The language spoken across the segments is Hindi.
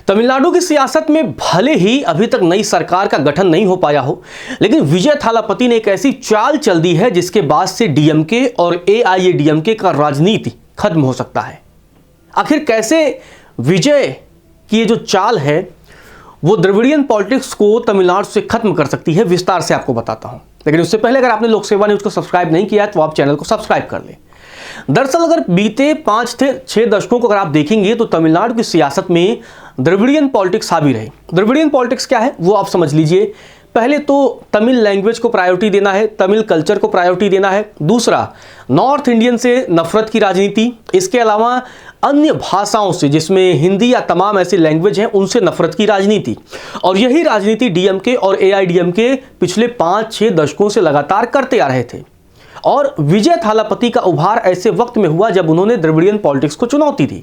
तमिलनाडु की सियासत में भले ही अभी तक नई सरकार का गठन नहीं हो पाया हो, लेकिन विजय थालापति ने एक ऐसी चाल चल दी है जिसके बाद से डीएमके और एआईएडीएमके का राजनीति खत्म हो सकता है। आखिर कैसे विजय की ये जो चाल है वो द्रविड़ियन पॉलिटिक्स को तमिलनाडु से खत्म कर सकती है, विस्तार से आपको बताता हूं। लेकिन उससे पहले अगर आपने लोक सेवा न्यूज को सब्सक्राइब नहीं किया है तो आप चैनल को सब्सक्राइब कर लें। दरअसल अगर बीते 5 से 6 दशकों को अगर आप देखेंगे तो तमिलनाडु की सियासत में द्रविड़ियन पॉलिटिक्स हावी रही। द्रविड़ियन पॉलिटिक्स क्या है वो आप समझ लीजिए। पहले तो तमिल लैंग्वेज को प्रायोरिटी देना है, तमिल कल्चर को प्रायोरिटी देना है। दूसरा, नॉर्थ इंडियन से नफरत की राजनीति। इसके अलावा अन्य भाषाओं से, जिसमें हिंदी या तमाम ऐसी लैंग्वेज हैं, उनसे नफरत की राजनीति। और यही राजनीति डीएमके और एआईडीएमके पिछले 5-6 दशकों से लगातार करते आ रहे थे। और विजय थालापति का उभार ऐसे वक्त में हुआ जब उन्होंने द्रविड़ियन पॉलिटिक्स को चुनौती दी।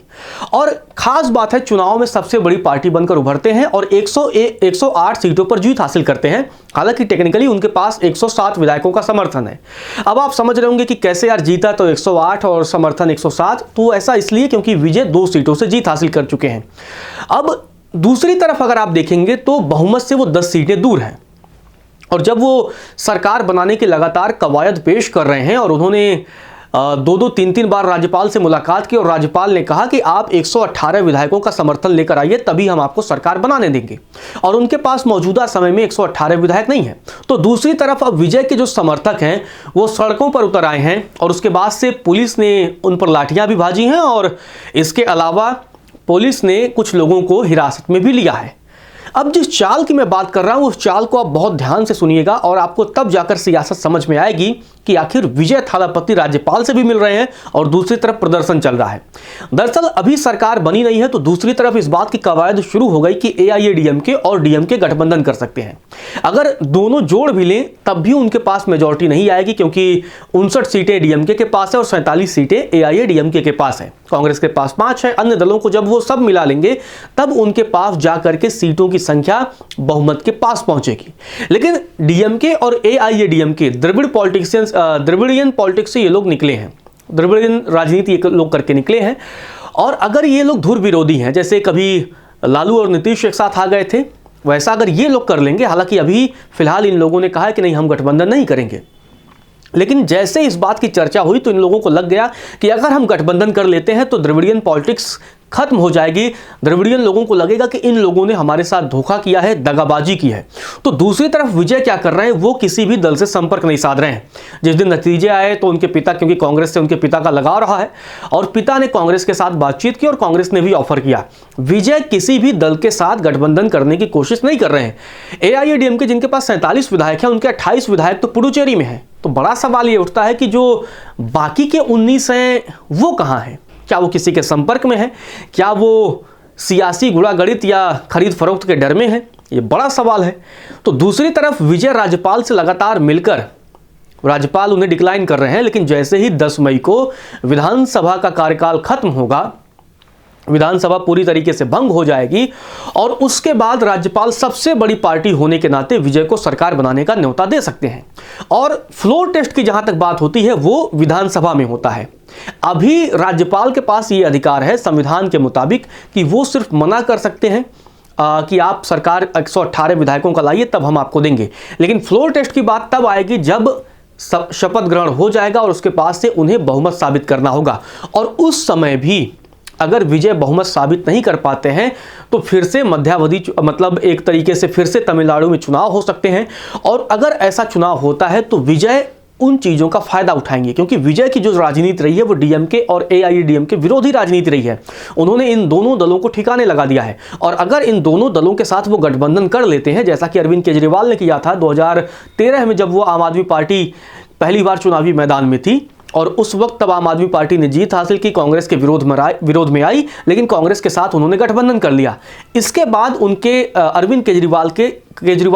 और खास बात है, चुनाव में सबसे बड़ी पार्टी बनकर उभरते हैं और 108 सीटों पर जीत हासिल करते हैं। हालांकि टेक्निकली उनके पास 107 विधायकों का समर्थन है। अब आप समझ रहे होंगे कि कैसे यार जीता तो 108 और समर्थन 107। तो ऐसा इसलिए क्योंकि विजय 2 सीटों से जीत हासिल कर चुके हैं। अब दूसरी तरफ अगर आप देखेंगे तो बहुमत से वो 10 सीटें दूर हैं। और जब वो सरकार बनाने की लगातार कवायद पेश कर रहे हैं और उन्होंने 2-3 बार राज्यपाल से मुलाकात की और राज्यपाल ने कहा कि आप 118 विधायकों का समर्थन लेकर आइए तभी हम आपको सरकार बनाने देंगे, और उनके पास मौजूदा समय में 118 विधायक नहीं है। तो दूसरी तरफ अब विजय के जो समर्थक हैं वो सड़कों पर उतर आए हैं और उसके बाद से पुलिस ने उन पर लाठियां भी भाजी हैं और इसके अलावा पुलिस ने कुछ लोगों को हिरासत में भी लिया है। अब जिस चाल की मैं बात कर रहा हूं उस चाल को आप बहुत ध्यान से सुनिएगा और आपको तब जाकर सियासत समझ में आएगी कि आखिर विजय थालापति राज्यपाल से भी मिल रहे हैं और दूसरी तरफ प्रदर्शन चल रहा है। दरअसल अभी सरकार बनी नहीं है तो दूसरी तरफ इस बात की कवायद शुरू हो गई कि एआईएडीएमके और डीएमके गठबंधन कर सकते हैं। अगर दोनों जोड़ भी लें तब भी उनके पास मेजॉरिटी नहीं आएगी, क्योंकि 59 सीटें डीएमके के पास है और 47 सीटें एआईएडीएमके के पास है। कांग्रेस के पास 5 है। अन्य दलों को जब वो सब मिला लेंगे तब उनके पास जाकर के सीटों की संख्या बहुमत के पास पहुंचेगी। लेकिन डीएमके और एआईएडीएमके द्रविड़ियन पॉलिटिक्स से ये लोग निकले हैं, द्रविड़ियन राजनीति ये लोग करके निकले हैं। और अगर ये लोग धुर विरोधी हैं, जैसे कभी लालू और नीतीश एक साथ आ गए थे, वैसा अगर ये लोग कर लेंगे, हालांकि अभी फिलहाल इन लोगों ने कहा है कि नहीं हम गठबंधन नहीं करेंगे, लेकिन जैसे इस बात की चर्चा हुई तो इन लोगों को लग गया कि अगर हम गठबंधन कर लेते हैं तो द्रविड़ियन पॉलिटिक्स खत्म हो जाएगी। द्रविड़ियन लोगों को लगेगा कि इन लोगों ने हमारे साथ धोखा किया है, दगाबाजी की है। तो दूसरी तरफ विजय क्या कर रहे हैं, वो किसी भी दल से संपर्क नहीं साध रहे हैं। जिस दिन नतीजे आए तो उनके पिता, क्योंकि कांग्रेस से उनके पिता का लगाव रहा है और पिता ने कांग्रेस के साथ बातचीत की और कांग्रेस ने भी ऑफर किया। विजय किसी भी दल के साथ गठबंधन करने की कोशिश नहीं कर रहे हैं। एआईएडीएमके जिनके पास 47 विधायक हैं, उनके 28 विधायक तो पुडुचेरी में है। तो बड़ा सवाल ये उठता है कि जो बाकी के 19 हैं वो कहां हैं? क्या वो किसी के संपर्क में है? क्या वो सियासी गुड़ागड़ित या खरीद फरोख्त के डर में है? ये बड़ा सवाल है। तो दूसरी तरफ विजय राज्यपाल से लगातार मिलकर, राज्यपाल उन्हें डिक्लाइन कर रहे हैं, लेकिन जैसे ही 10 मई को विधानसभा का कार्यकाल खत्म होगा, विधानसभा पूरी तरीके से भंग हो जाएगी और उसके बाद राज्यपाल सबसे बड़ी पार्टी होने के नाते विजय को सरकार बनाने का न्योता दे सकते हैं। और फ्लोर टेस्ट की जहां तक बात होती है वो विधानसभा में होता है। अभी राज्यपाल के पास ये अधिकार है संविधान के मुताबिक कि वो सिर्फ मना कर सकते हैं कि आप सरकार 118 विधायकों का लाइए तब हम आपको देंगे। लेकिन फ्लोर टेस्ट की बात तब आएगी जब शपथ ग्रहण हो जाएगा और उसके पास से उन्हें बहुमत साबित करना होगा। और उस समय भी अगर विजय बहुमत साबित नहीं कर पाते हैं तो फिर से मध्यावधि, मतलब एक तरीके से फिर से तमिलनाडु में चुनाव हो सकते हैं। और अगर ऐसा चुनाव होता है तो विजय उन चीज़ों का फायदा उठाएंगे, क्योंकि विजय की जो राजनीति रही है वो डीएमके और एआईएडीएमके विरोधी राजनीति रही है। उन्होंने इन दोनों दलों को ठिकाने लगा दिया है। और अगर इन दोनों दलों के साथ वो गठबंधन कर लेते हैं, जैसा कि अरविंद केजरीवाल ने किया था 2013 में, जब वो आम आदमी पार्टी पहली बार चुनावी मैदान में थी और उस वक्त तब आम आदमी पार्टी ने जीत हासिल की, कांग्रेस के विरोध में आई, लेकिन कांग्रेस के साथ उन्होंने गठबंधन कर लिया। इसके बाद उनके अरविंद केजरीवाल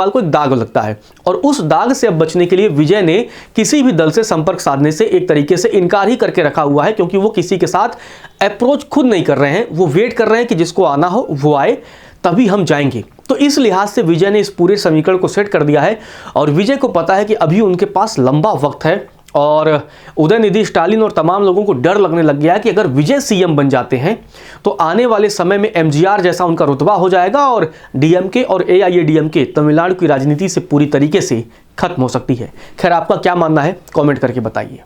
को एक दाग लगता है और उस दाग से अब बचने के लिए विजय ने किसी भी दल से संपर्क साधने से एक तरीके से इनकार ही करके रखा हुआ है, क्योंकि वो किसी के साथ अप्रोच खुद नहीं कर रहे हैं। वो वेट कर रहे हैं कि जिसको आना हो वो आए, तभी हम जाएंगे। तो इस लिहाज से विजय ने इस पूरे समीकरण को सेट कर दिया है और विजय को पता है कि अभी उनके पास लंबा वक्त है और उदयनिधि स्टालिन और तमाम लोगों को डर लगने लग गया है कि अगर विजय सीएम बन जाते हैं तो आने वाले समय में एमजीआर जैसा उनका रुतबा हो जाएगा और डीएमके और एआईएडीएमके तमिलनाडु की राजनीति से पूरी तरीके से खत्म हो सकती है। खैर, आपका क्या मानना है कमेंट करके बताइए।